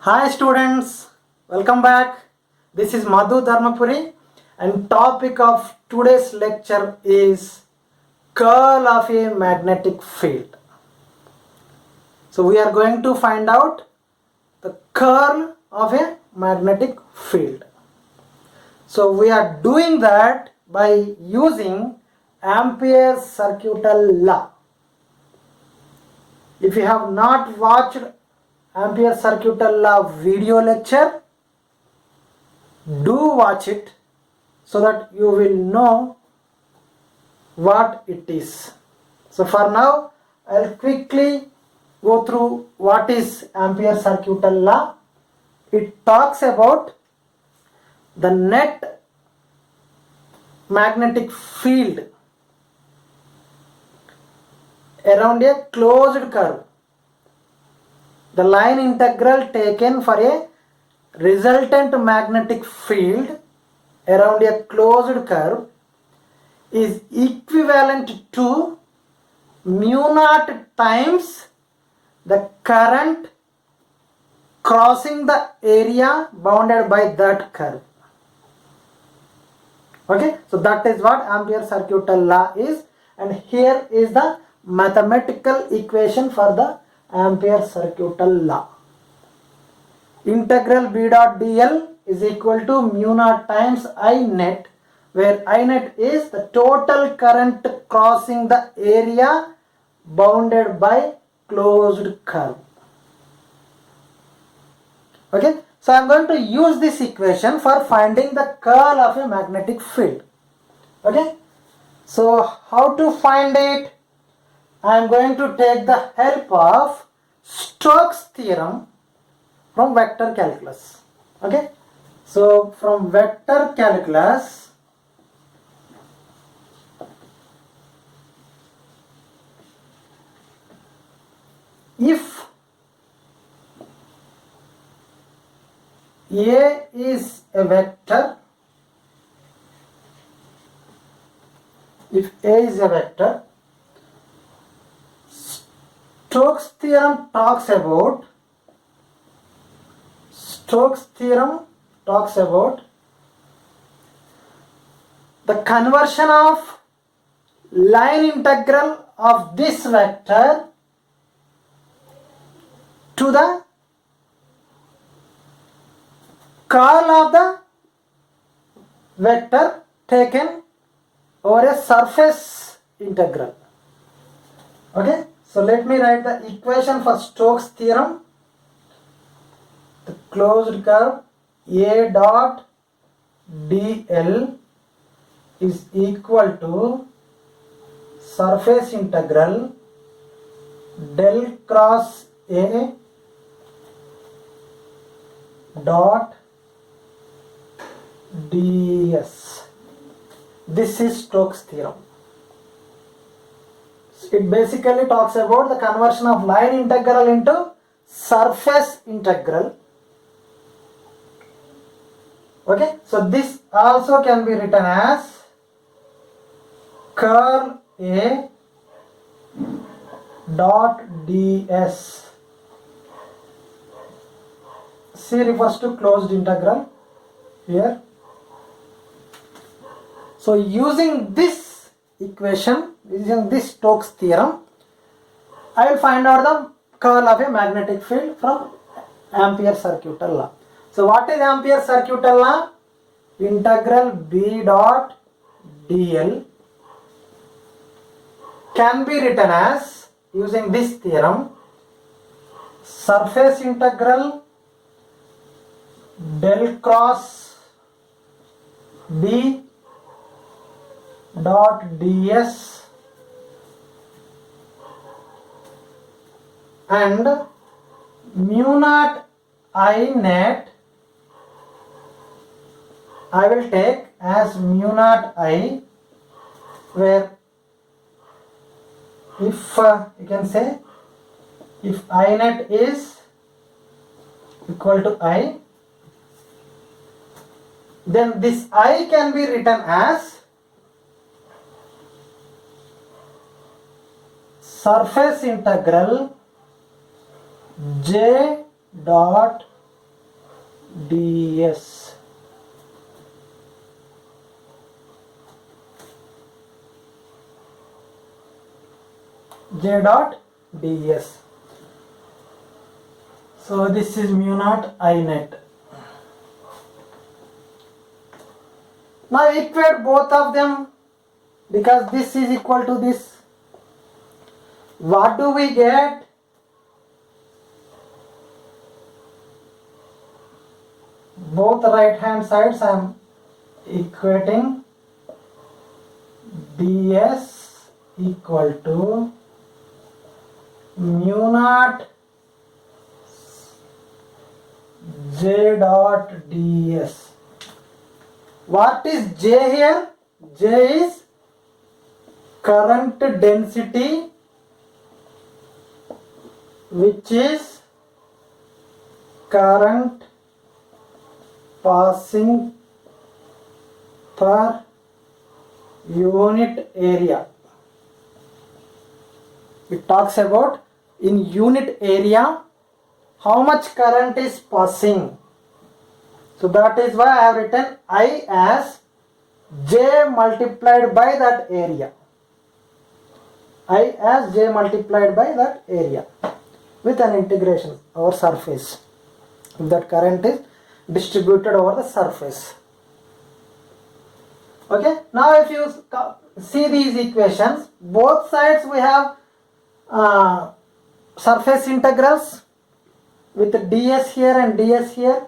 Hi students, welcome back. This is Madhu Dharmapuri and topic of today's lecture is curl of a magnetic field. So we are going to find out the curl of a magnetic field. So we are doing that by using Ampere's circuital law. If you have not watched Ampere circuital law video lecture, do watch it so that you will know what it is. So for now, I'll quickly go through what is Ampere circuital law. It talks about the net magnetic field around a closed curve. The line integral taken for a resultant magnetic field around a closed curve is equivalent to mu naught times the current crossing the area bounded by that curve. Okay, so that is what Ampere circuital law is, and here is the mathematical equation for the Ampere circuital law. Integral B dot dl is equal to mu naught times I net, where I net is the total current crossing the area bounded by closed curve. Okay, so I am going to use this equation for finding the curl of a magnetic field. Okay, so how to find it? I am going to take the help of Stokes theorem from vector calculus. Okay, so from vector calculus, if A is a vector, Stokes theorem talks about the conversion of line integral of this vector to the curl of the vector taken over a surface integral. Okay, so let me write the equation for Stokes theorem. The closed curve A dot dl is equal to surface integral del cross A dot ds. This is Stokes theorem. It basically talks about the conversion of line integral into surface integral. Okay, so this also can be written as curl A dot ds. C refers to closed integral here. So using this equation, using this Stokes theorem, I will find out the curl of a magnetic field from Ampere circuital law. So what is Ampere circuital law? Integral B dot dl can be written as, using this theorem, surface integral del cross B dot ds and mu naught I net I will take as mu naught I, where if you can say if I net is equal to I, then this I can be written as surface integral J dot ds. J dot ds. So this is mu naught I net. Now equate both of them because this is equal to this. What do we get? Both right hand sides I am equating ds equal to mu naught J dot ds. What is J here? J is current density, which is current passing per unit area. It talks about in unit area how much current is passing. So that is why I have written I as J multiplied by that area. I as J multiplied by that area with an integration over surface. If that current is distributed over the surface. Okay, now if you see these equations, both sides we have surface integrals with ds here and ds here.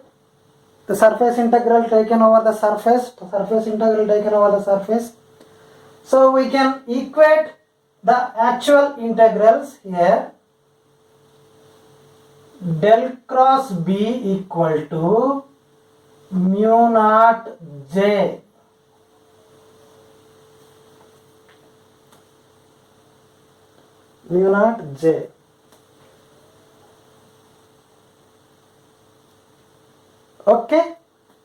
The surface integral taken over the surface, the surface integral taken over the surface. So we can equate the actual integrals here. Del cross B equal to mu naught J mu naught J. Okay,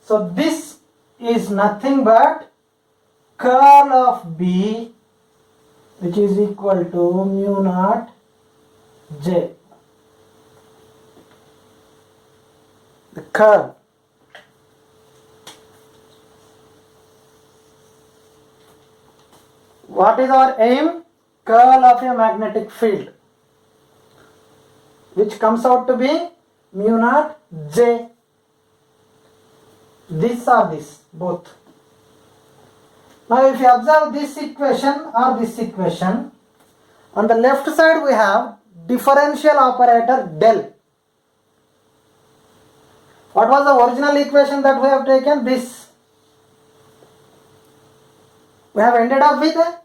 so this is nothing but curl of B, which is equal to mu naught J. The curl. What is our aim? Curl of a magnetic field, which comes out to be mu naught J. This or this, both. Now if you observe this equation or this equation, on the left side we have differential operator del. What was the original equation that we have taken? This. We have ended up with a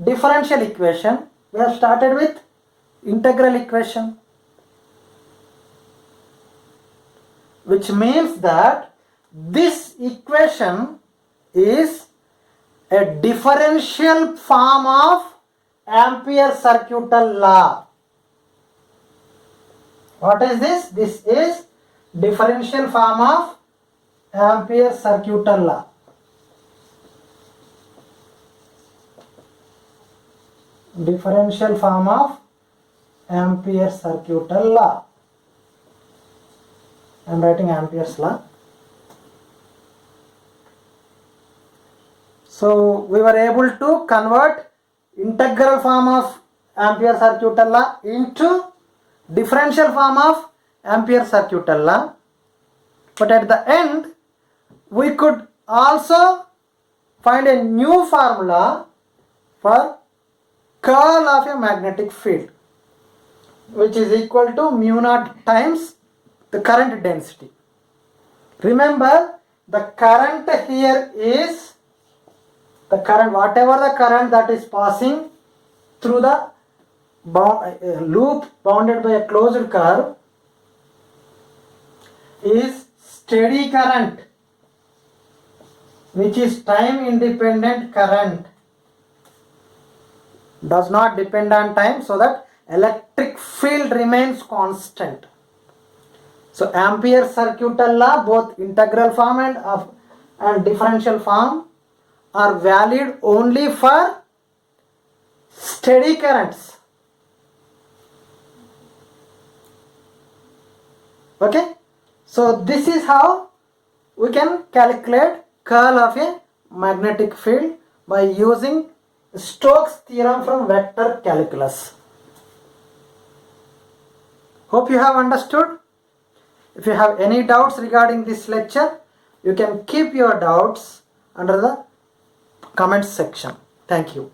differential equation. We have started with integral equation, which means that this equation is a differential form of Ampere circuital law. What is this? This is differential form of Ampere circuital law. Differential form of Ampere circuital law. I am writing Ampere's law. So we were able to convert integral form of Ampere circuital law into differential form of Ampere circuital law. But at the end, we could also find a new formula for curl of a magnetic field, which is equal to mu naught times the current density. Remember, the current here is the current, whatever the current that is passing through the loop bounded by a closed curve is steady current, which is time independent current, does not depend on time, so that electric field remains constant. So Ampere circuital law, both integral form and differential form, are valid only for steady currents. Okay, so this is how we can calculate curl of a magnetic field by using Stokes theorem from vector calculus. Hope you have understood. If you have any doubts regarding this lecture, you can keep your doubts under the comment section. Thank you.